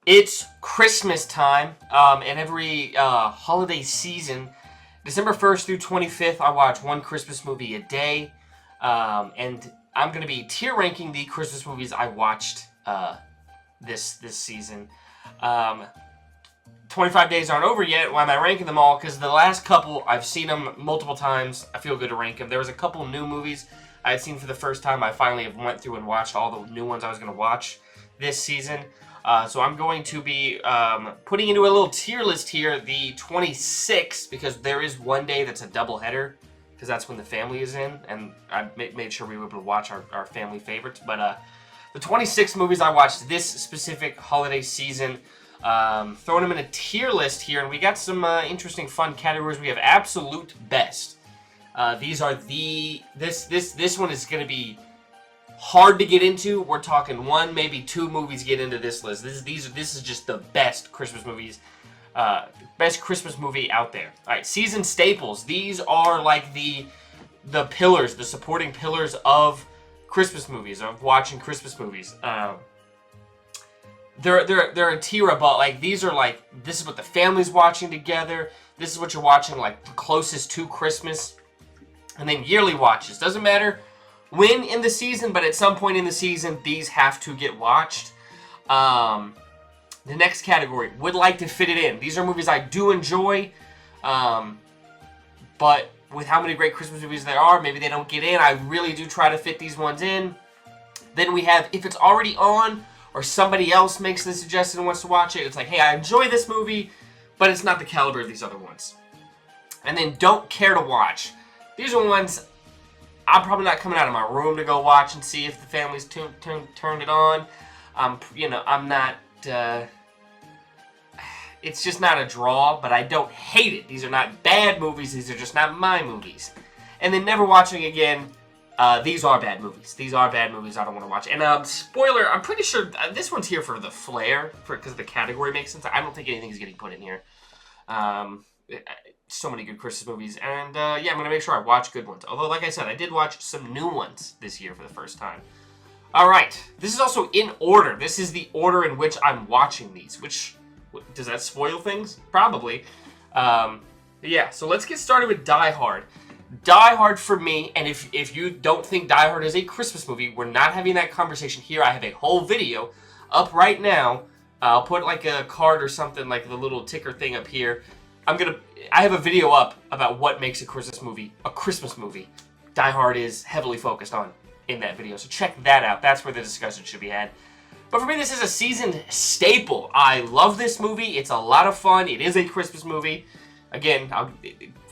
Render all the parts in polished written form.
It's Christmas time, and every holiday season, December 1st through 25th, I watch one Christmas movie a day, and I'm going to be tier ranking the Christmas movies I watched this season. Um, 25 days aren't over yet. Why am I ranking them all? Because the last couple, I've seen them multiple times. I feel good to rank them. There was a couple new movies I had seen for the first time. I finally went through and watched all the new ones I was going to watch this season. So I'm going to be putting into a little tier list here the 26, because there is one day that's a double header, because that's when the family is in, and I made sure we were able to watch our family favorites. But the 26 movies I watched this specific holiday season, throwing them in a tier list here, and we got some interesting, fun categories. We have absolute best. These are this one is going to be hard to get into. We're talking one, maybe two movies get into this list. This is just the best Christmas movies, best Christmas movie out there. All right, season staples. These are like the pillars, the supporting pillars of Christmas movies, of watching Christmas movies. They're a tier above. Like, these are like, this is what the family's watching together. This is what you're watching like closest to Christmas. And then yearly watches. Doesn't matter when in the season, but at some point in the season, these have to get watched. The next category, would like to fit it in. These are movies I do enjoy, but with how many great Christmas movies there are, maybe they don't get in. I really do try to fit these ones in. Then we have, if it's already on, or somebody else makes the suggestion and wants to watch it, it's like, hey, I enjoy this movie, but it's not the caliber of these other ones. And then don't care to watch. These are ones I'm probably not coming out of my room to go watch and see if the family's turned it on. I'm not. It's just not a draw, but I don't hate it. These are not bad movies. These are just not my movies. And then never watching again. These are bad movies. These are bad movies I don't want to watch. And spoiler, I'm pretty sure this one's here for the flair, because the category makes sense. I don't think anything's getting put in here. So many good Christmas movies, and I'm gonna make sure I watch good ones. Although, like I said, I did watch some new ones this year for the first time. All right, this is also in order. This is the order in which I'm watching these. Which, does that spoil things? Probably. So let's get started with Die Hard. Die Hard for me, and if you don't think Die Hard is a Christmas movie, we're not having that conversation here. I have a whole video up right now. I'll put like a card or something, like the little ticker thing up here. I have a video up about what makes a Christmas movie a Christmas movie. Die Hard is heavily focused on in that video, so check that out. That's where the discussion should be had. But for me, this is a seasoned staple. I love this movie. It's a lot of fun. It is a Christmas movie. Again,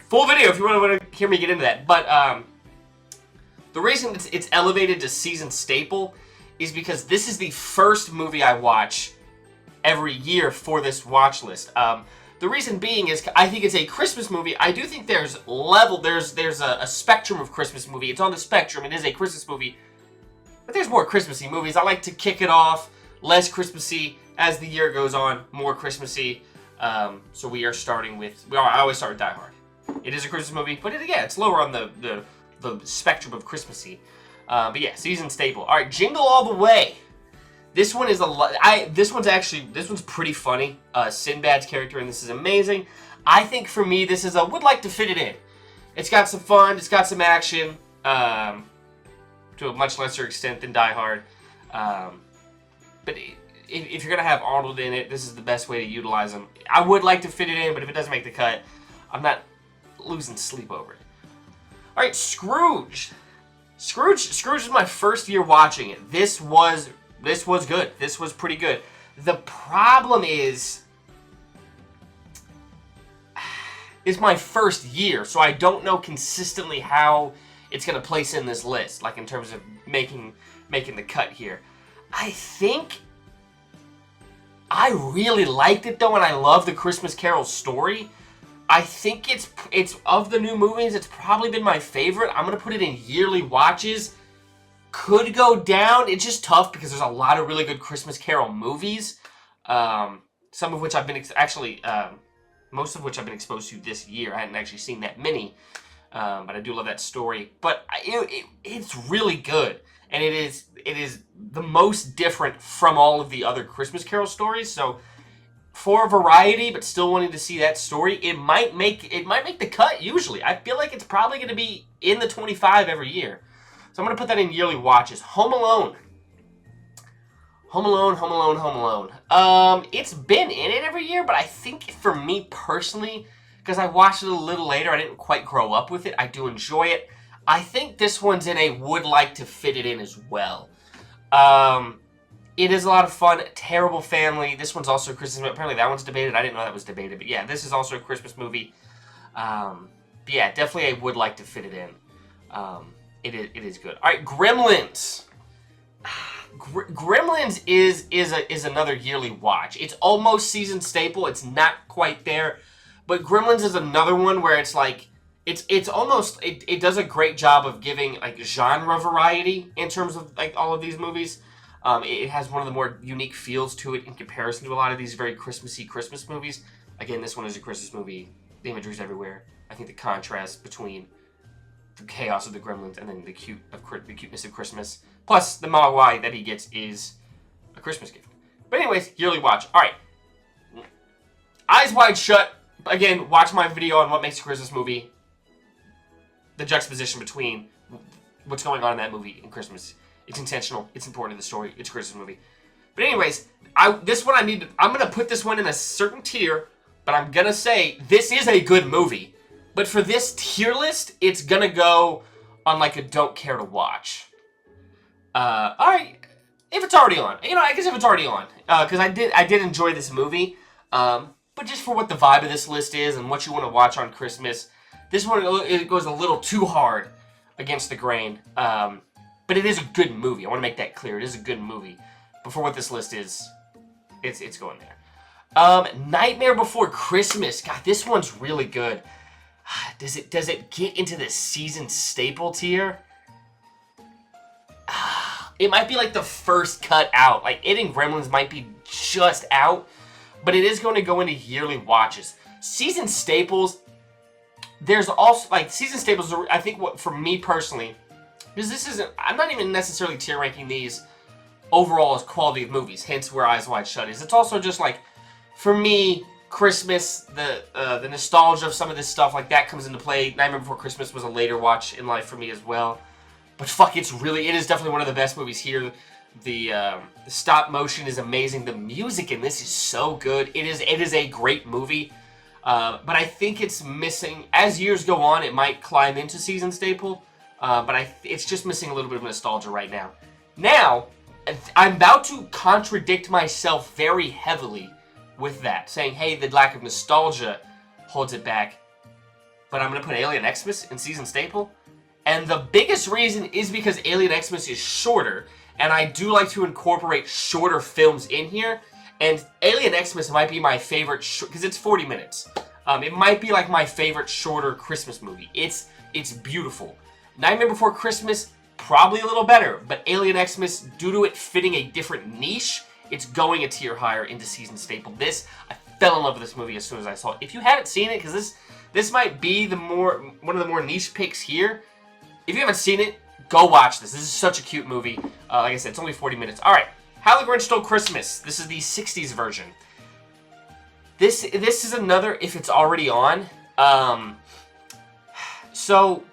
full video if you want to hear me get into that. But the reason it's elevated to seasoned staple is because this is the first movie I watch every year for this watch list. The reason being is I think it's a Christmas movie. I do think there's a spectrum of Christmas movie. It's on the spectrum. It is a Christmas movie. But there's more Christmassy movies. I like to kick it off less Christmassy as the year goes on, more Christmassy. So we are starting with, I always start with Die Hard. It is a Christmas movie, but it's lower on the spectrum of Christmassy. But yeah, season staple. All right, Jingle All the Way. This one is this one's pretty funny. Sinbad's character in this is amazing. I think for me, this is would like to fit it in. It's got some fun. It's got some action. To a much lesser extent than Die Hard. But if you're gonna have Arnold in it, this is the best way to utilize him. I would like to fit it in, but if it doesn't make the cut, I'm not losing sleep over it. All right, Scrooge. Scrooge is my first year watching it. This was good. This was pretty good. The problem is it's my first year, so I don't know consistently how it's going to place in this list, like in terms of making the cut here. I think I really liked it, though, and I love the Christmas Carol story. I think it's of the new movies, it's probably been my favorite. I'm going to put it in yearly watches. Could go down. It's just tough because there's a lot of really good Christmas Carol movies. Some of which I've been most of which I've been exposed to this year. I hadn't actually seen that many, but I do love that story. But it's really good. and it is the most different from all of the other Christmas Carol stories. So for variety, but still wanting to see that story, it might make the cut. Usually, I feel like it's probably going to be in the 25 every year. So I'm going to put that in yearly watches. Home Alone. Home Alone, Home Alone, Home Alone. It's been in it every year, but I think for me personally, because I watched it a little later, I didn't quite grow up with it. I do enjoy it. I think this one's in a would like to fit it in as well. It is a lot of fun. Terrible Family. This one's also a Christmas movie. Apparently that one's debated. I didn't know that was debated. But yeah, this is also a Christmas movie. But yeah, definitely I would like to fit it in. It is good. All right, Gremlins. Gremlins is another yearly watch. It's almost season staple. It's not quite there. But Gremlins is another one where it's like, it's almost, it does a great job of giving like genre variety in terms of like all of these movies. It has one of the more unique feels to it in comparison to a lot of these very Christmassy Christmas movies. Again, this one is a Christmas movie. The imagery's everywhere. I think the contrast between the chaos of the Gremlins and then the cuteness of Christmas, plus the Mogwai that he gets is a Christmas gift. But anyways, yearly watch. All right, Eyes Wide Shut. Again, watch my video on what makes a Christmas movie. The juxtaposition between what's going on in that movie and Christmas. It's intentional. It's important to the story. It's a Christmas movie. But anyways, this one I'm going to put this one in a certain tier, but I'm going to say this is a good movie. But for this tier list, it's going to go on like a don't care to watch. All right. If it's already on. You know, I guess if it's already on. Because I did enjoy this movie. But just for what the vibe of this list is and what you want to watch on Christmas, this one, it goes a little too hard against the grain. But it is a good movie. I want to make that clear. It is a good movie. But for what this list is, it's going there. Nightmare Before Christmas. God, this one's really good. Does it get into the season staple tier? It might be like the first cut out. Like, it and Gremlins might be just out. But it is going to go into yearly watches. Season staples, there's also, like, season staples are, I think, what, for me personally, because this isn't, I'm not even necessarily tier ranking these overall as quality of movies, hence where Eyes Wide Shut is. It's also just, like, for me, Christmas, the nostalgia of some of this stuff, like, that comes into play. Nightmare Before Christmas was a later watch in life for me as well. But fuck, it is definitely one of the best movies here. The stop motion is amazing. The music in this is so good. It is a great movie. But I think it's missing, as years go on, it might climb into season staple. But it's just missing a little bit of nostalgia right now. Now, I'm about to contradict myself very heavily with that, saying, hey, the lack of nostalgia holds it back. But I'm going to put Alien Xmas in season staple. And the biggest reason is because Alien Xmas is shorter, and I do like to incorporate shorter films in here. And Alien Xmas might be my favorite, because it's 40 minutes. It might be like my favorite shorter Christmas movie. It's beautiful. Nightmare Before Christmas, probably a little better, but Alien Xmas, due to it fitting a different niche, it's going a tier higher into season staple. I fell in love with this movie as soon as I saw it. If you haven't seen it, because this might be one of the more niche picks here. If you haven't seen it, go watch this. This is such a cute movie. Like I said, it's only 40 minutes. All right, How the Grinch Stole Christmas. This is the 60s version. This is another, if it's already on. So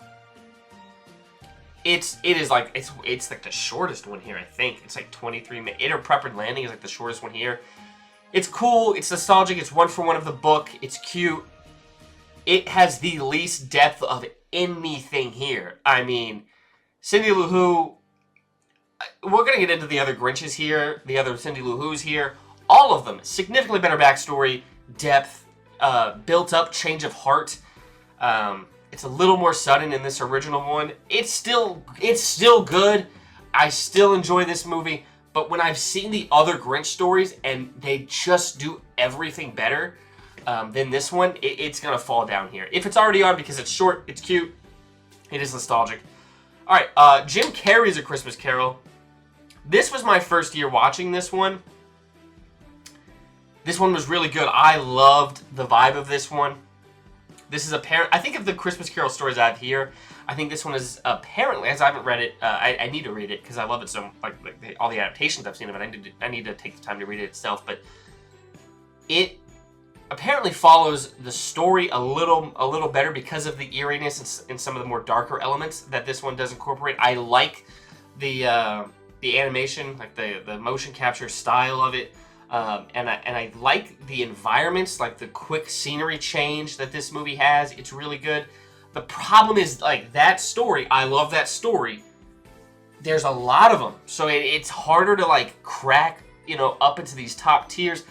it is like it's like the shortest one here. I think it's like 23 minutes. It or Prepper Landing is like the shortest one here. It's cool. It's nostalgic. It's one for one of the book. It's cute. It has the least depth of anything here. I mean, Cindy Lou Who. We're gonna get into the other Grinches here, the other Cindy Lou Who's here. All of them significantly better backstory, depth, built up change of heart. It's a little more sudden in this original one. It's still good. I still enjoy this movie, but when I've seen the other Grinch stories and they just do everything better than this one, it's gonna fall down here. If it's already on because it's short, it's cute, it is nostalgic. All right, Jim Carrey's A Christmas Carol. This was my first year watching this one. This one was really good. I loved the vibe of this one. This is apparent. I think of the Christmas Carol stories I have here, I think this one is apparently, as I haven't read it, I need to read it because I love it so, all the adaptations I've seen of it. I need to take the time to read it itself, but it apparently follows the story a little better because of the eeriness and some of the more darker elements that this one does incorporate. I like the animation, like the motion capture style of it. And I like the environments, like the quick scenery change that this movie has. It's really good. The problem is, like, that story, I love that story. There's a lot of them, so it's harder to, like, crack, up into these top tiers.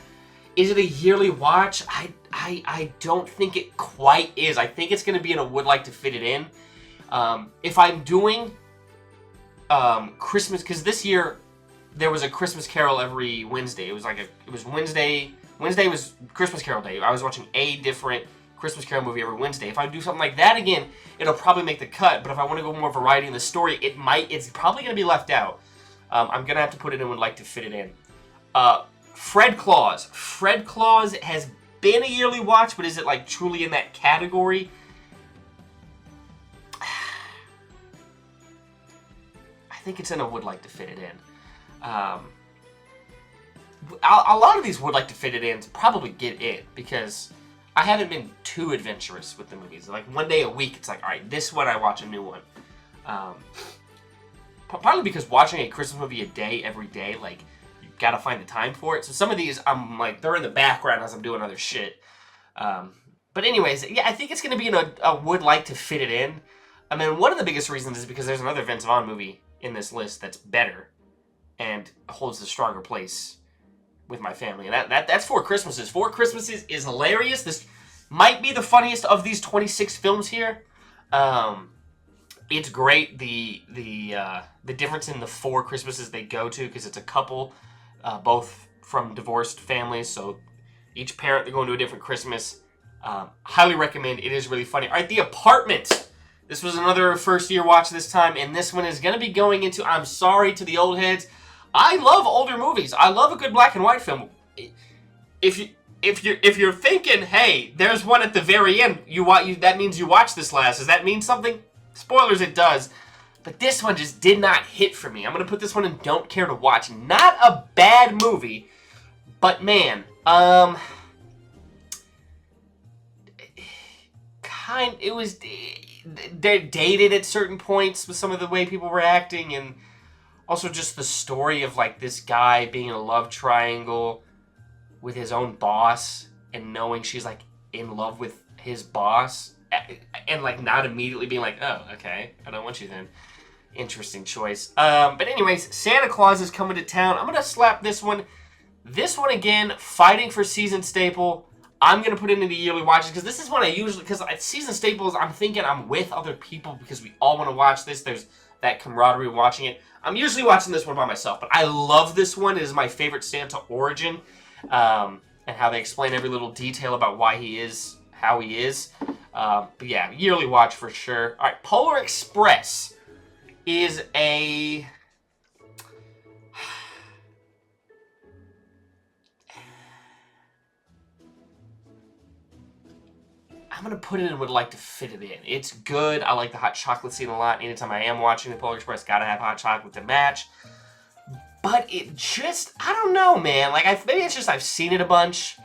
Is it a yearly watch? I don't think it quite is. I think it's going to be in a would like to fit it in. If I'm doing Christmas, because this year there was a Christmas Carol every Wednesday. It was Wednesday. Wednesday was Christmas Carol Day. I was watching a different Christmas Carol movie every Wednesday. If I do something like that again, it'll probably make the cut. But if I want to go more variety in the story, it's probably going to be left out. I'm going to have to put it in would like to fit it in. Fred Claus. Fred Claus has been a yearly watch, but is it like truly in that category? I think it's in a would like to fit it in. A lot of these would like to fit it in to probably get in, because I haven't been too adventurous with the movies. Like, one day a week, it's like, all right, this one I watch a new one. Partly because watching a Christmas movie a day every day, like, you gotta find the time for it. So some of these, I'm like, they're in the background as I'm doing other shit. But anyways, yeah, I think it's gonna be in a would like to fit it in. I mean, one of the biggest reasons is because there's another Vince Vaughn movie in this list that's better and holds the stronger place with my family. And that's Four Christmases. Four Christmases is hilarious. This might be the funniest of these 26 films here. It's great, the difference in the four Christmases they go to, because it's a couple, both from divorced families, so each parent, they're going to a different Christmas. Highly recommend. It is really funny. All right, The Apartment. This was another first-year watch this time, and this one is going to be going into, I'm sorry to the old heads, I love older movies. I love a good black and white film. If you're thinking, hey, there's one at the very end, that means you watched this last. Does that mean something? Spoilers, it does. But this one just did not hit for me. I'm gonna put this one in don't care to watch. Not a bad movie, but man, it was dated at certain points with some of the way people were acting, and also just the story of, like, this guy being in a love triangle with his own boss and knowing she's, like, in love with his boss and, like, not immediately being like, oh, okay, I don't want you then. Interesting choice. But anyways, Santa Claus is coming to town. I'm going to slap this one. This one, again, fighting for season staple. I'm going to put it into yearly watches because this is one I usually, because season staples, I'm thinking I'm with other people because we all want to watch this. There's that camaraderie of watching it. I'm usually watching this one by myself, but I love this one. It is my favorite Santa origin, and how they explain every little detail about why he is how he is. But yeah, yearly watch for sure. All right, Polar Express is a... I'm going to put it in would like to fit it in. It's good. I like the hot chocolate scene a lot. Anytime I am watching the Polar Express, gotta have hot chocolate to match. But it just, I don't know, man. Like, maybe it's just I've seen it a bunch.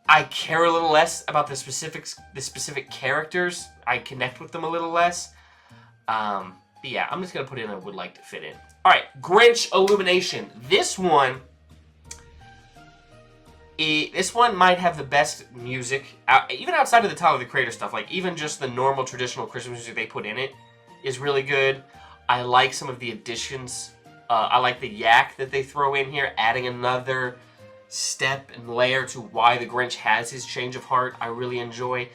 I care a little less about the specific characters. I connect with them a little less. But yeah, I'm just going to put it in a would like to fit in. All right, Grinch Illumination. This one might have the best music, even outside of the Tyler, the Creator stuff. Like, even just the normal traditional Christmas music they put in it is really good. I like some of the additions. I like the yak that they throw in here, adding another step and layer to why the Grinch has his change of heart. I really enjoy.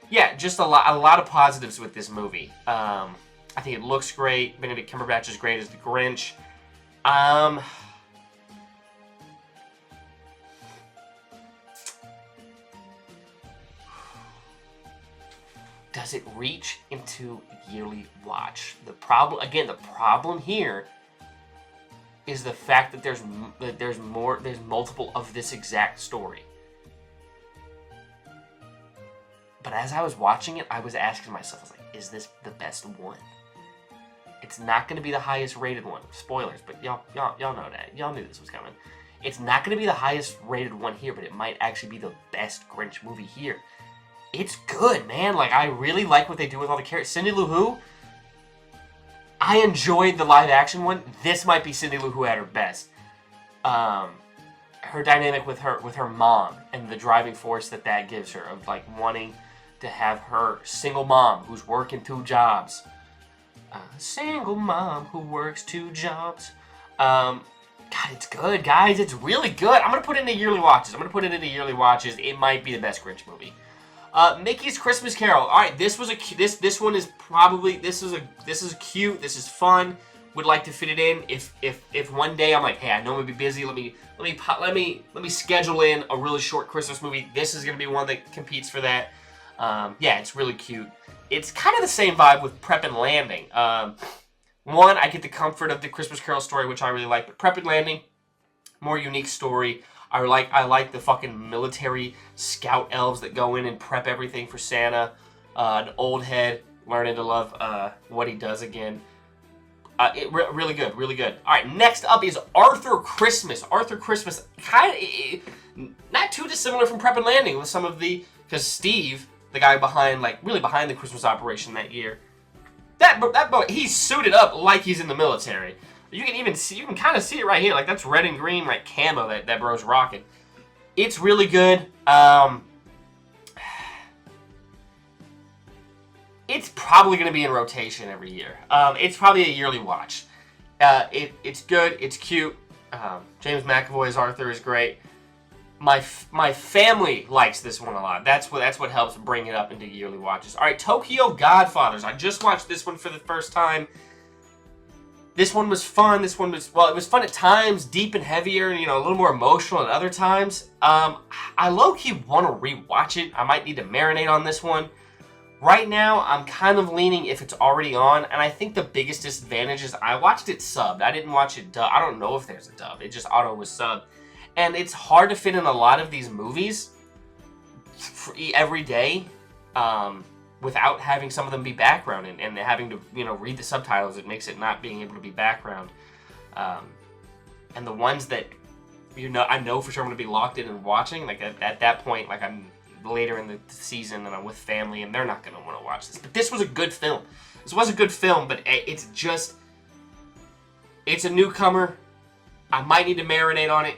Yeah, just a lot of positives with this movie. I think it looks great. Benedict Cumberbatch is great as the Grinch. Does it reach into yearly watch? The problem here is the fact that there's multiple of this exact story. But as I was watching it, I was asking myself, I was like, is this the best one? It's not going to be the highest rated one. Spoilers, but y'all know that. Y'all knew this was coming. It's not going to be the highest rated one here, but it might actually be the best Grinch movie here. It's good, man. Like, I really like what they do with all the characters. Cindy Lou Who, I enjoyed the live action one. This might be Cindy Lou Who at her best. Her dynamic with her mom and the driving force that gives her of like wanting to have her single mom who's working 2 jobs. Single mom who works 2 jobs. God, it's good, guys. It's really good. I'm gonna put it into yearly watches. It might be the best Grinch movie. Mickey's Christmas Carol. All right, this one is probably this is cute. This is fun. Would like to fit it in. If one day I'm like, hey, I know I'm gonna be busy. Let me schedule in a really short Christmas movie. This is gonna be one that competes for that. Yeah, it's really cute. It's kind of the same vibe with Prep and Landing. One, I get the comfort of the Christmas Carol story, which I really like, but Prep and Landing, more unique story. I like the fucking military scout elves that go in and prep everything for Santa. An old head learning to love what he does again. Really good, really good. All right, next up is Arthur Christmas. Arthur Christmas, not too dissimilar from Prep and Landing with some of because Steve, the guy behind the Christmas operation that year, that boy, he's suited up like he's in the military. You can kind of see it right here, like that's red and green, right, camo that bro's rocking. It's really good. It's probably going to be in rotation every year. It's probably a yearly watch. It's good. It's cute. James McAvoy as Arthur is great. My family likes this one a lot. That's what helps bring it up into yearly watches. All right, Tokyo Godfathers. I just watched this one for the first time. This one was fun. It was fun at times, deep and heavier, and a little more emotional at other times. I low-key want to rewatch it. I might need to marinate on this one. Right now, I'm kind of leaning if it's already on, and I think the biggest disadvantage is I watched it subbed. I didn't watch it dubbed. I don't know if there's a dub. It just auto was subbed. And it's hard to fit in a lot of these movies every day without having some of them be background and having to read the subtitles. It makes it not being able to be background. And the ones that I know for sure I'm going to be locked in and watching, like at that point, like I'm later in the season and I'm with family and they're not going to want to watch this. But this was a good film. This was a good film, but it's a newcomer. I might need to marinate on it.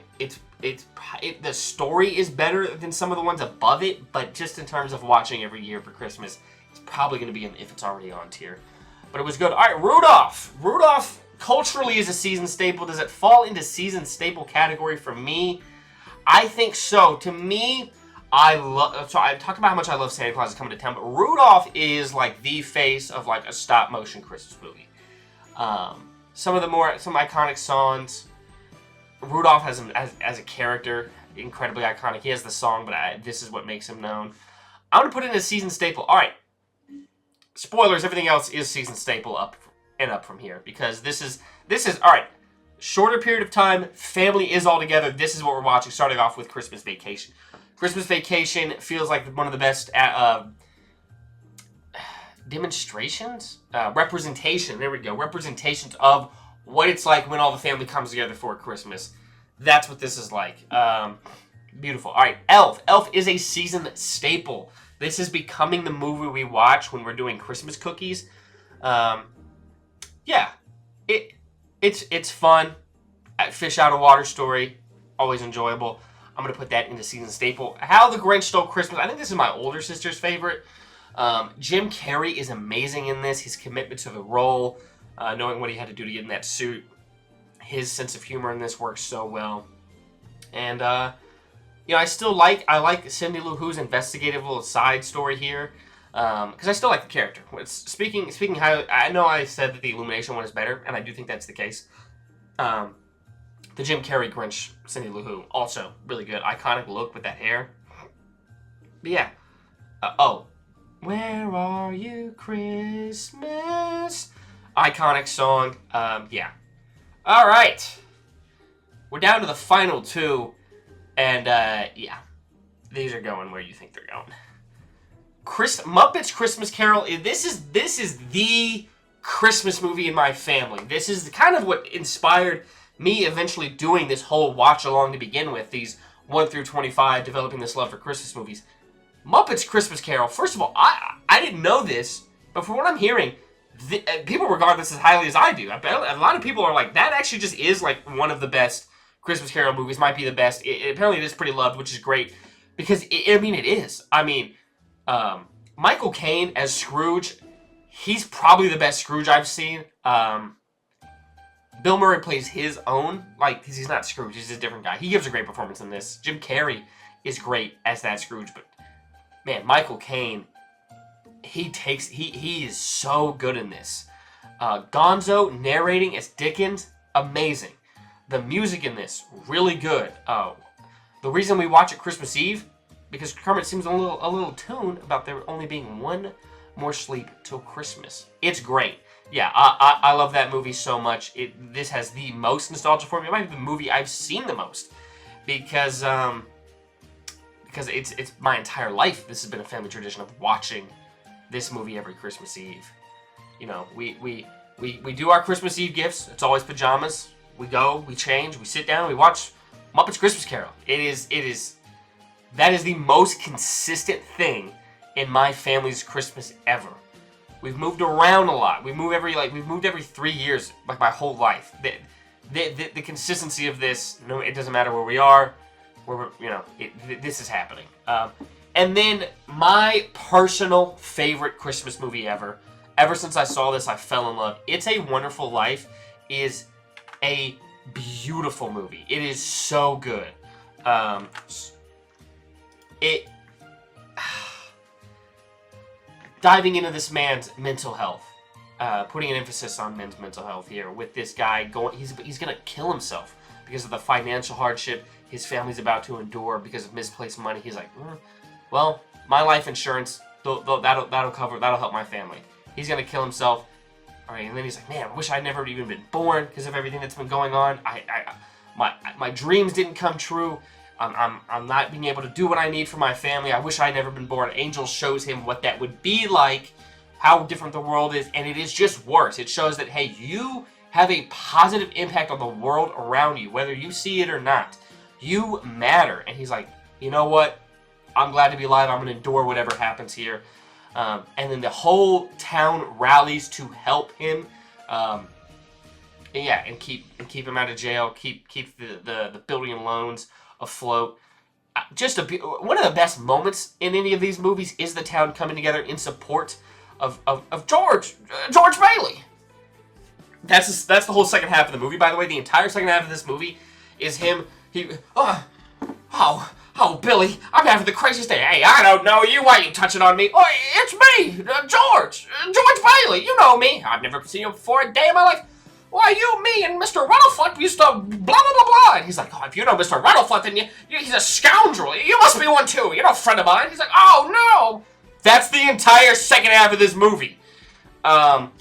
The story is better than some of the ones above it, but just in terms of watching every year for Christmas, it's probably going to be in if it's already on tier. But it was good. All right, Rudolph. Rudolph culturally is a season staple. Does it fall into season staple category for me? I think so. To me, so I talked about how much I love Santa Claus is Coming to Town, but Rudolph is like the face of like a stop motion Christmas movie. Some iconic songs. Rudolph as a character, incredibly iconic. He has the song, but this is what makes him known. I'm gonna put it in a season staple. All right. Spoilers. Everything else is season staple up from here because this is all right. Shorter period of time. Family is all together. This is what we're watching. Starting off with Christmas Vacation. Christmas Vacation feels like one of the best demonstrations, representation. There we go. Representations of what it's like when all the family comes together for Christmas. That's what this is like. Beautiful. All right, Elf. Elf is a season staple. This is becoming the movie we watch when we're doing Christmas cookies. Yeah, it's fun. Fish out of water story, always enjoyable. I'm gonna put that into season staple. How the Grinch Stole Christmas. I think this is my older sister's favorite. Jim Carrey is amazing in this. His commitment to the role. Knowing what he had to do to get in that suit. His sense of humor in this works so well. And, I like Cindy Lou Who's investigative little side story here. Because I still like the character. Speaking how, I know I said that the Illumination one is better, and I do think that's the case. The Jim Carrey Grinch, Cindy Lou Who, also really good. Iconic look with that hair. But yeah. Where are you, Christmas? Iconic song. Yeah. All right. We're down to the final two. And, yeah. These are going where you think they're going. Muppets Christmas Carol. This is the Christmas movie in my family. This is kind of what inspired me eventually doing this whole watch along to begin with. These 1 through 25, developing this love for Christmas movies. Muppets Christmas Carol. First of all, I didn't know this, but from what I'm hearing, people regard this as highly as I do. A lot of people are like, that actually just is like one of the best Christmas Carol movies. Might be the best. Apparently, it is pretty loved, which is great because it is. I mean, Michael Caine as Scrooge. He's probably the best Scrooge I've seen. Bill Murray plays his own, like, because he's not Scrooge, he's a different guy. He gives a great performance in this. Jim Carrey is great as that Scrooge, but man, Michael Caine, he is so good in this. Gonzo narrating as Dickens, amazing. The music in this, really good. The reason we watch it Christmas Eve, because Kermit sings a little tune about there only being one more sleep till Christmas. It's great. Yeah, I love that movie so much. This has the most nostalgia for me. It might be the movie I've seen the most because it's my entire life. This has been a family tradition of watching this movie every Christmas Eve. You know, we do our Christmas Eve gifts. It's always pajamas. We go, we change, we sit down, we watch Muppets Christmas Carol. That is the most consistent thing in my family's Christmas ever. We've moved around a lot. We've moved every 3 years, like my whole life. The consistency of this, no, it doesn't matter where we are, this is happening. And then my personal favorite Christmas movie ever since I saw this, I fell in love. It's a Wonderful Life is a beautiful movie. It is so good. Diving into this man's mental health, putting an emphasis on men's mental health here with this guy he's gonna kill himself because of the financial hardship his family's about to endure because of misplaced money. He's like, well, my life insurance, that'll help my family. He's gonna kill himself. All right, and then he's like, man, I wish I'd never even been born because of everything that's been going on. My dreams didn't come true. I'm not being able to do what I need for my family. I wish I'd never been born. Angel shows him what that would be like, how different the world is, and it is just worse. It shows that, hey, you have a positive impact on the world around you, whether you see it or not. You matter. And he's like, you know what? I'm glad to be alive. I'm going to endure whatever happens here. And then the whole town rallies to help him. And keep him out of jail. Keep the building and loans afloat. Just one of the best moments in any of these movies is the town coming together in support of George Bailey. That's the whole second half of the movie. By the way, the entire second half of this movie is him. Billy, I'm having the craziest day. Hey, I don't know you. Why are you touching on me? Oh, it's me, George Bailey. You know me. I've never seen you before a day in my life. Why, you, me, and Mr. Rattlefoot used to blah, blah, blah, blah. And he's like, oh, if you know Mr. Rattlefoot, then he's a scoundrel. You must be one, too. You're no friend of mine. He's like, oh, no. That's the entire second half of this movie. But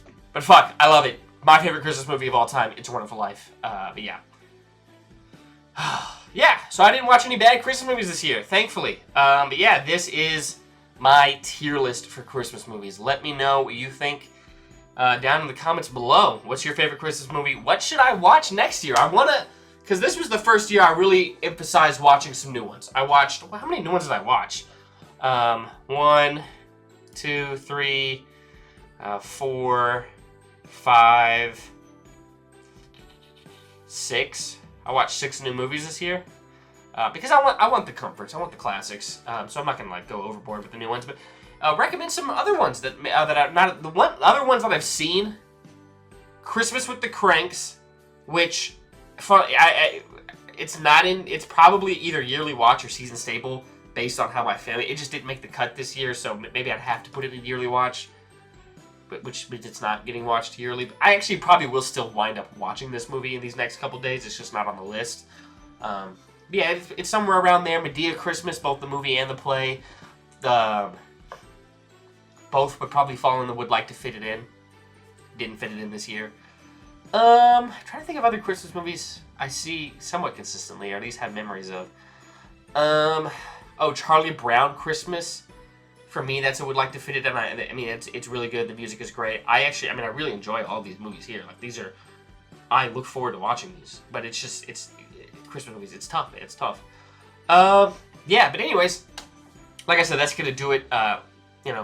fuck, I love it. My favorite Christmas movie of all time. It's a Wonderful Life. But yeah. Yeah, so I didn't watch any bad Christmas movies this year, thankfully. But yeah, this is my tier list for Christmas movies. Let me know what you think down in the comments below. What's your favorite Christmas movie? What should I watch next year? Because this was the first year I really emphasized watching some new ones. How many new ones did I watch? 1, 2, 3, 4, 5, 6. I watched 6 new movies this year because I want the comforts, I want the classics. So I'm not gonna go overboard with the new ones, but recommend some other ones that are not other ones that I've seen. Christmas with the Cranks, which it's probably either yearly watch or season staple based on how my family. It just didn't make the cut this year, so maybe I'd have to put it in yearly watch. But which means it's not getting watched yearly. But I actually probably will still wind up watching this movie in these next couple days. It's just not on the list. Yeah, it's somewhere around there. Medea Christmas, both the movie and the play. Both would probably fall in the would like to fit it in. Didn't fit it in this year. I'm trying to think of other Christmas movies I see somewhat consistently, or at least have memories of. Charlie Brown Christmas. for me, that's what would like to fit it. And I mean, it's really good. The music is great. I really enjoy all these movies here. Like these are, I look forward to watching these. But it's Christmas movies. It's tough. It's tough. Yeah. But anyways, like I said, that's gonna do it.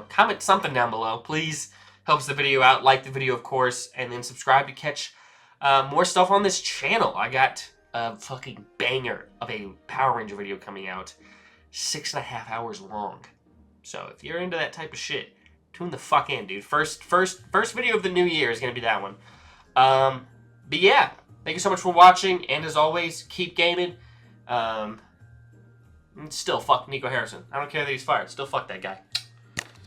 Comment something down below, please. Helps the video out. Like the video, of course, and then subscribe to catch more stuff on this channel. I got a fucking banger of a Power Ranger video coming out, 6.5 hours long. So if you're into that type of shit, tune the fuck in, dude. First video of the new year is gonna be that one. But yeah, thank you so much for watching, and as always, keep gaming. Still fuck Nico Harrison. I don't care that he's fired. Still fuck that guy.